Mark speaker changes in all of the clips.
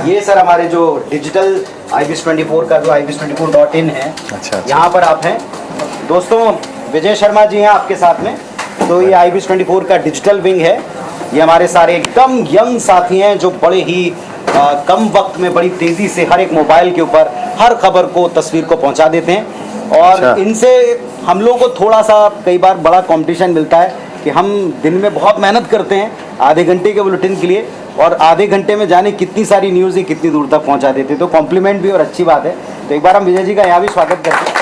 Speaker 1: ये सर हमारे जो डिजिटल IBIS24 का जो IBIS24.in है,
Speaker 2: अच्छा।
Speaker 1: यहाँ पर आप हैं दोस्तों। विजय शर्मा जी हैं आपके साथ में। तो ये IBIS24 का डिजिटल विंग है। ये हमारे सारे एकदम यंग साथी हैं जो बड़े ही कम वक्त में बड़ी तेज़ी से हर एक मोबाइल के ऊपर हर खबर को, तस्वीर को पहुंचा देते हैं। और
Speaker 2: अच्छा।
Speaker 1: इनसे हम लोगों को थोड़ा सा कई बार बड़ा कंपटीशन मिलता है कि हम दिन में बहुत मेहनत करते हैं आधे घंटे के बुलेटिन के लिए, और आधे घंटे में जाने कितनी सारी न्यूज़ ही कितनी दूर तक पहुंचा देते हैं। तो कॉम्प्लीमेंट भी और अच्छी बात है। तो एक बार हम विजय जी का यहाँ भी स्वागत करते हैं।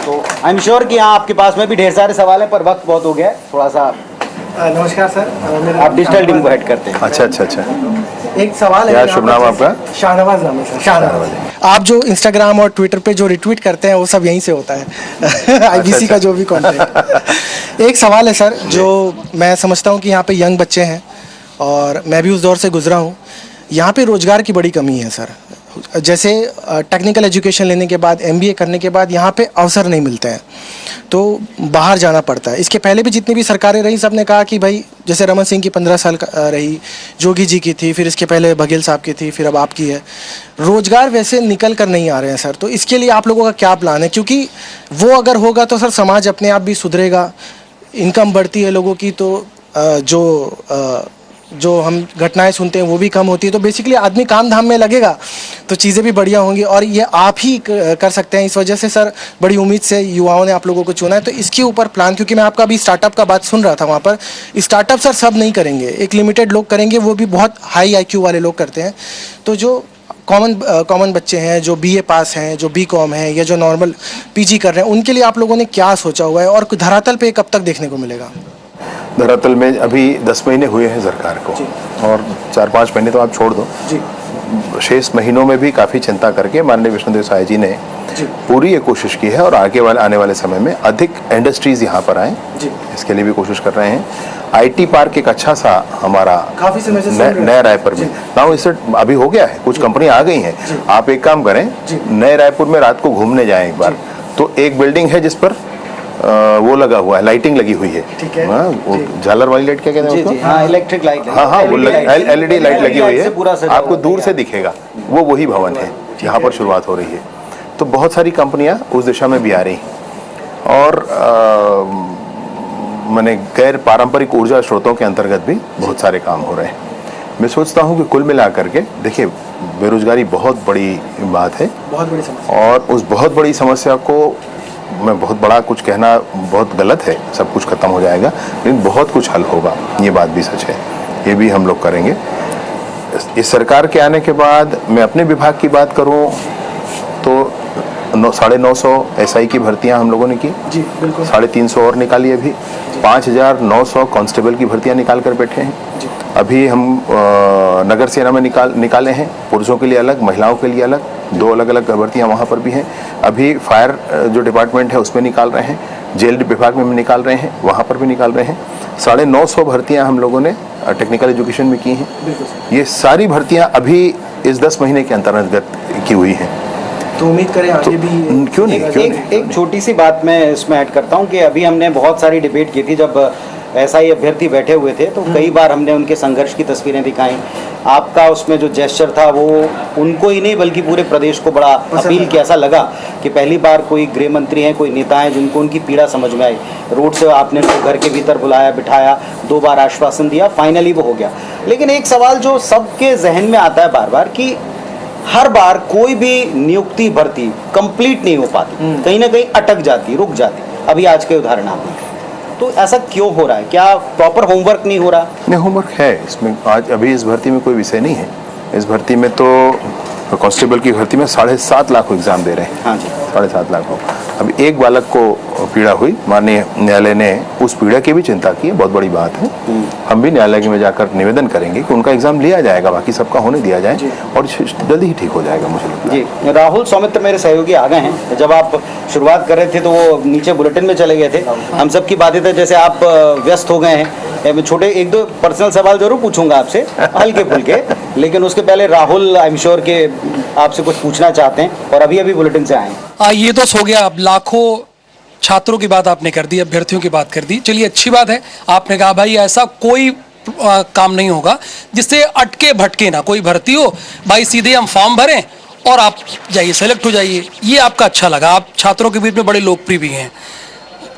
Speaker 1: तो आई एम श्योर कि यहाँ आपके पास में भी ढेर सारे सवाल हैं, पर वक्त बहुत हो गया है थोड़ा सा।
Speaker 3: नमस्कार सर,
Speaker 1: आप डिजिटल टीम को हेड करते हैं।
Speaker 2: अच्छा।
Speaker 3: एक सवाल है।
Speaker 2: क्या शुभ नाम आपका?
Speaker 3: शाहनवाज नाम है सर। शाहनवाज। आप जो इंस्टाग्राम और ट्विटर पे जो रिट्वीट करते हैं वो सब यहीं से होता है। आईबीसी का जो भी कंटेंट। एक सवाल है सर, जो मैं समझता हूँ कि यहाँ पे यंग बच्चे हैं और मैं भी उस दौर से गुजरा हूँ। यहाँ पे रोजगार की बड़ी कमी है सर। जैसे टेक्निकल एजुकेशन लेने के बाद, MBA करने के बाद यहाँ पे अवसर नहीं मिलते हैं, तो बाहर जाना पड़ता है। इसके पहले भी जितनी भी सरकारें रही, सब ने कहा कि भाई, जैसे रमन सिंह की 15 साल रही, जोगी जी की थी, फिर इसके पहले बघेल साहब की थी, फिर अब आपकी है। रोजगार वैसे निकल कर नहीं आ रहे हैं सर। तो इसके लिए आप लोगों का क्या प्लान है? क्योंकि वो अगर होगा तो सर समाज अपने आप भी सुधरेगा, इनकम बढ़ती है लोगों की, तो जो हम घटनाएं सुनते हैं वो भी कम होती है। तो बेसिकली आदमी काम धाम में लगेगा तो चीज़ें भी बढ़िया होंगी, और ये आप ही कर सकते हैं। इस वजह से सर बड़ी उम्मीद से युवाओं ने आप लोगों को चुना है। तो इसके ऊपर प्लान, क्योंकि मैं आपका अभी स्टार्टअप का बात सुन रहा था, वहाँ पर स्टार्टअप सर सब नहीं करेंगे, एक लिमिटेड लोग करेंगे, वो भी बहुत हाई IQ वाले लोग करते हैं। तो जो कॉमन बच्चे हैं, जो BA पास हैं, जो BCom हैं, या जो नॉर्मल PG कर रहे हैं, उनके लिए आप लोगों ने क्या सोचा हुआ है, और धरातल पे कब तक देखने को मिलेगा?
Speaker 2: धरातल में अभी 10 महीने हुए हैं सरकार को, और 4-5 महीने तो आप छोड़ दो
Speaker 3: जी।
Speaker 2: शेष महीनों में भी काफ़ी चिंता करके माननीय विष्णुदेव साय जी ने पूरी ये कोशिश की है, और आने वाले समय में अधिक इंडस्ट्रीज यहाँ पर आएँ, इसके लिए भी कोशिश कर रहे हैं। IT पार्क एक अच्छा सा हमारा
Speaker 3: काफी समय से
Speaker 2: नया रायपुर में नाउ इसे अभी हो गया है, कुछ कंपनी आ गई हैं। आप एक काम करें, नए रायपुर में रात को घूमने जाएं एक बार, तो एक बिल्डिंग है जिस पर वो लगा हुआ है, लाइटिंग लगी हुई है। हाँ, वो झालर वाली लाइट क्या कहते हैं उसको?
Speaker 1: हाँ, इलेक्ट्रिक लाइट।
Speaker 2: हाँ, वो LED लाइट लगी हुई है, आपको दूर से दिखेगा, वो वही भवन है जहाँ पर शुरुआत हो रही है। तो बहुत सारी कंपनियां उस दिशा में भी आ रही हैं, और मैंने गैर पारंपरिक ऊर्जा स्रोतों के अंतर्गत भी बहुत सारे काम हो रहे हैं। मैं सोचता हूँ कि कुल मिला करके देखिए, बेरोजगारी बहुत बड़ी बात है,
Speaker 3: बहुत बड़ी समस्या,
Speaker 2: और उस बहुत बड़ी समस्या को मैं बहुत बड़ा कुछ कहना बहुत गलत है। सब कुछ खत्म हो जाएगा, लेकिन बहुत कुछ हल होगा, ये बात भी सच है। ये भी हम लोग करेंगे। इस सरकार के आने के बाद मैं अपने विभाग की बात करूं तो 950 SI की भर्तियां हम लोगों ने की
Speaker 3: जी, बिल्कुल।
Speaker 2: 350 और निकाली। अभी 5900 कांस्टेबल की भर्तियां निकाल कर बैठे हैं। अभी हम नगर सेना में निकाले हैं, पुरुषों के लिए अलग, महिलाओं के लिए अलग, 2 अलग अलग भर्तियां वहाँ पर भी हैं। अभी फायर जो डिपार्टमेंट है उसमें निकाल रहे हैं, जेल विभाग में निकाल रहे हैं, वहाँ पर भी निकाल रहे हैं। 950 भर्तियां हम लोगों ने टेक्निकल एजुकेशन में की हैं। ये सारी भर्तियां अभी इस 10 महीने के अंतर्गत की हुई हैं।
Speaker 3: तो उम्मीद करें आगे भी।
Speaker 2: क्यों नहीं।
Speaker 1: एक छोटी सी बात मैं इसमें ऐड करता हूँ कि अभी हमने बहुत सारी डिबेट की थी जब SI अभ्यर्थी बैठे हुए थे, तो कई बार हमने उनके संघर्ष की तस्वीरें दिखाई। आपका उसमें जो जेस्चर था वो उनको ही नहीं बल्कि पूरे प्रदेश को बड़ा अपील किया। ऐसा लगा कि पहली बार कोई गृह मंत्री हैं, कोई नेता हैं जिनको उनकी पीड़ा समझ में आई। रोड से आपने उनको घर के भीतर बुलाया, बिठाया, 2 बार आश्वासन दिया, फाइनली वो हो गया। लेकिन एक सवाल जो सबके जहन में आता है बार बार कि हर बार कोई भी नियुक्ति भर्ती कंप्लीट नहीं हो पाती, कहीं ना कहीं अटक जाती, रुक जाती। अभी आज के उदाहरण आपने, तो ऐसा क्यों हो रहा है? क्या प्रॉपर होमवर्क नहीं हो रहा?
Speaker 2: नहीं, होमवर्क है इसमें। आज अभी इस भर्ती में कोई विषय नहीं है। इस भर्ती में तो कांस्टेबल की भर्ती में 7.5 लाख एग्जाम दे रहे हैं।
Speaker 1: हाँ जी,
Speaker 2: 7.5 लाख हो। अभी एक बालक को पीड़ा हुई, माननीय न्यायालय ने उस पीड़ा की भी चिंता की है, बहुत बड़ी बात है। हम भी न्यायालय में जाकर निवेदन करेंगे कि उनका एग्जाम लिया जाएगा, बाकी सबका होने दिया जाए, और जल्दी ही ठीक हो जाएगा मुझे लगता है।
Speaker 1: जी, राहुल सौमित्र मेरे सहयोगी आ गए हैं। जब आप शुरुआत कर रहे थे तो वो नीचे बुलेटिन में चले गए थे। हम सब की बातें थे, जैसे आप व्यस्त हो गए हैं। मैं छोटे 1-2 पर्सनल सवाल जरूर पूछूंगा आपसे, हल्के फुल्के, लेकिन उसके पहले राहुल आई एम श्योर के आपसे कुछ पूछना चाहते हैं, और अभी बुलेटिन से आए हैं।
Speaker 4: ये तो हो गया। अब लाखों छात्रों की बात आपने कर दी, अभ्यर्थियों की बात कर दी। चलिए, अच्छी बात है। आपने कहा भाई ऐसा कोई काम नहीं होगा जिससे अटके भटके ना कोई भर्ती हो, भाई सीधे हम फॉर्म भरें और आप जाइए सेलेक्ट हो जाइए। ये आपका अच्छा लगा, आप छात्रों के बीच में बड़े लोकप्रिय भी हैं।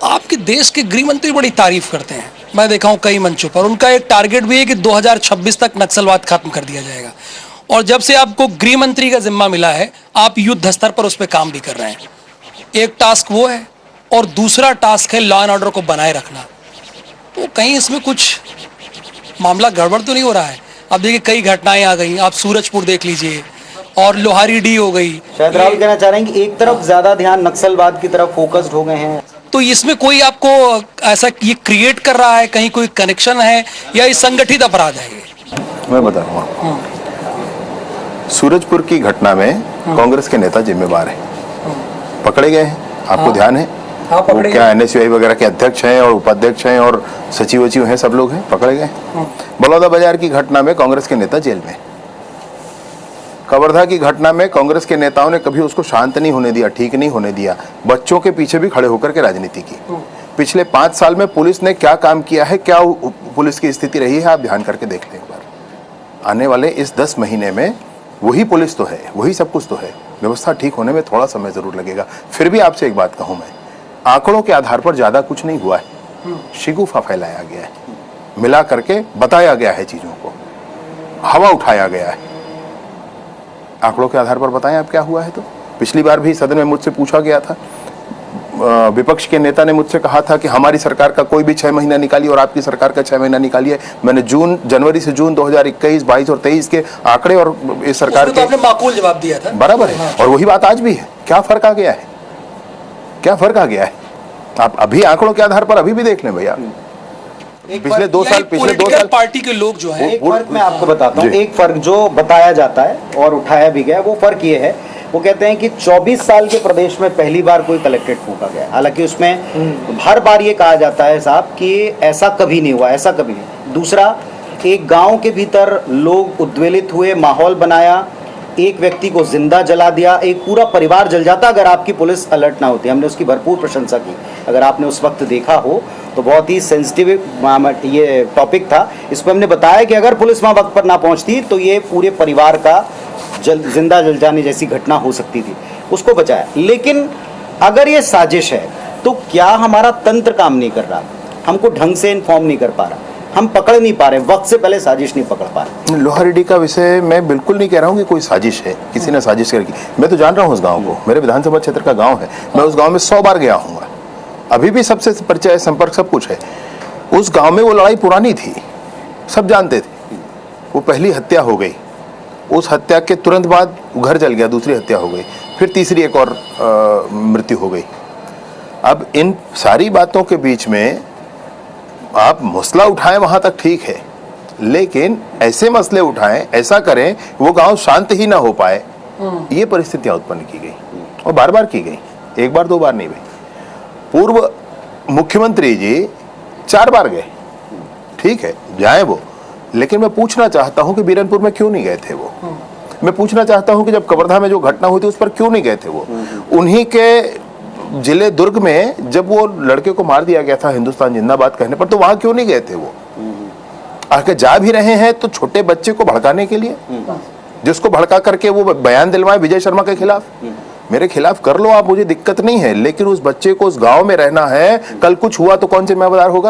Speaker 4: आपके देश के गृह मंत्री बड़ी तारीफ करते हैं, मैं देखा हूं कई मंचों पर। उनका एक टारगेट भी है कि 2026 तक नक्सलवाद खत्म कर दिया जाएगा। और जब से आपको गृह मंत्री का जिम्मा मिला है, आप युद्ध स्तर पर उस पर काम भी कर रहे हैं। एक टास्क वो है और दूसरा टास्क है लॉ एंड ऑर्डर को बनाए रखना। तो कहीं इसमें कुछ मामला गड़बड़ तो नहीं हो रहा है? अब देखिए कई घटनाएं आ गई, आप सूरजपुर देख लीजिए और लोहारी डी हो गई।
Speaker 1: शायद राहुल कहना चाह रहे हैं कि एक तरफ ज्यादा ध्यान नक्सलवाद की तरफ फोकस्ड हो गए हैं।
Speaker 4: तो इसमें कोई आपको ऐसा ये क्रिएट कर रहा है, कहीं कोई कनेक्शन है या ये संगठित अपराध है? ये
Speaker 2: मैं बता रहा हूँ, सूरजपुर की घटना में कांग्रेस के नेता जिम्मेवार हैं, पकड़े गए हैं। आपको ध्यान है?
Speaker 4: हाँ,
Speaker 2: वो क्या एनएसयूआई वगैरह के अध्यक्ष हैं और उपाध्यक्ष हैं और सचिव वचिव हैं, सब लोग हैं, पकड़े गए। बलौदा बाजार की घटना में कांग्रेस के नेता जेल में। कवर्धा की घटना में कांग्रेस के नेताओं ने कभी उसको शांत नहीं होने दिया, ठीक नहीं होने दिया, बच्चों के पीछे भी खड़े होकर के राजनीति की। पिछले 5 साल में पुलिस ने क्या काम किया है, क्या पुलिस की स्थिति रही है, आप ध्यान करके देख लें एक बार। आने वाले इस 10 महीने में वही पुलिस तो है, वही सब कुछ तो है, व्यवस्था ठीक होने में थोड़ा समय जरूर लगेगा। फिर भी आपसे एक बात कहूं मैं, आंकड़ों के आधार पर ज्यादा कुछ नहीं हुआ है, शिगुफा फैलाया गया है, मिला करके बताया गया है, चीजों को हवा उठाया गया है। आंकड़ों के आधार पर बताएं आप क्या हुआ है। तो पिछली बार भी सदन में मुझसे पूछा गया था, विपक्ष के नेता ने मुझसे कहा था कि हमारी सरकार का कोई भी 6 महीना निकालिए और आपकी सरकार का 6 महीना निकालिए। मैंने जनवरी से जून 2021, 22 और 23 के आंकड़े और इस सरकार के,
Speaker 4: आपने माकूल जवाब दिया था,
Speaker 2: बराबर है। और वही बात आज भी है। क्या फर्क आ गया है? क्या फर्क आ गया है? आप अभी आंकड़ों के आधार पर अभी भी देख लें भैया। पिछले 2 साल
Speaker 4: पार्टी के लोग जो है,
Speaker 1: एक फर्क मैं आपको बताता हूँ, एक फर्क जो बताया जाता है और उठाया भी गया, वो फर्क ये है, वो कहते हैं कि 24 साल के प्रदेश में पहली बार कोई कलेक्ट्रेट फूंका गया। हालांकि उसमें हर बार ये कहा जाता है साहब कि ऐसा कभी नहीं हुआ, ऐसा कभी नहीं। दूसरा, एक गांव के भीतर लोग उद्वेलित हुए, माहौल बनाया, एक व्यक्ति को जिंदा जला दिया, एक पूरा परिवार जल जाता अगर आपकी पुलिस अलर्ट ना होती। हमने उसकी भरपूर प्रशंसा की। अगर आपने उस वक्त देखा हो तो बहुत ही सेंसिटिव ये टॉपिक था। इस पर हमने बताया कि अगर पुलिस वहाँ वक्त पर ना पहुँचती तो ये पूरे परिवार का जिंदा जल जाने जैसी घटना हो सकती थी, उसको बचाया। लेकिन अगर ये साजिश है तो क्या हमारा तंत्र काम नहीं कर रहा, हमको ढंग से इन्फॉर्म नहीं कर पा रहा, हम पकड़ नहीं पा रहे, वक्त से पहले साजिश नहीं पकड़ पा रहे?
Speaker 2: लोहारेड्डी का विषय मैं बिल्कुल नहीं कह रहा हूँ कि कोई साजिश है, किसी ने साजिश करके। मैं तो जान रहा हूँ उस गांव को, मेरे विधानसभा क्षेत्र का गांव है, मैं उस गांव में 100 बार गया हूँ, अभी भी सबसे परिचय, संपर्क सब कुछ है। उस गांव में वो लड़ाई पुरानी थी, सब जानते थे। वो पहली हत्या हो गई, उस हत्या के तुरंत बाद घर जल गया, दूसरी हत्या हो गई, फिर तीसरी एक और मृत्यु हो गई। अब इन सारी बातों के बीच में आप मसला उठाएं वहां तक ठीक है, लेकिन ऐसे मसले उठाएं, ऐसा करें वो गांव शांत ही ना हो पाए, ये परिस्थितियां उत्पन्न की गई और बार बार की गई, एक बार 2 बार नहीं भाई। पूर्व मुख्यमंत्री जी 4 बार गए, ठीक है जाए वो, लेकिन मैं पूछना चाहता हूं कि बीरनपुर में क्यों नहीं गए थे वो। मैं पूछना चाहता हूं कि जब कवर्धा में जो घटना हुई थी उस पर क्यों नहीं गए थे वो। उन्हीं के जिले दुर्ग में जब वो लड़के को मार दिया गया था हिंदुस्तान जिंदाबाद कहने पर, तो वहां क्यों नहीं गए थे वो। आके जा भी रहे हैं तो छोटे बच्चे को भड़काने के लिए, जिसको भड़का करके वो बयान दिलवाए विजय शर्मा के खिलाफ, मेरे खिलाफ कर लो आप, मुझे दिक्कत नहीं है, लेकिन उस बच्चे को उस गांव में रहना है, कल कुछ हुआ तो कौन जिम्मेदार होगा?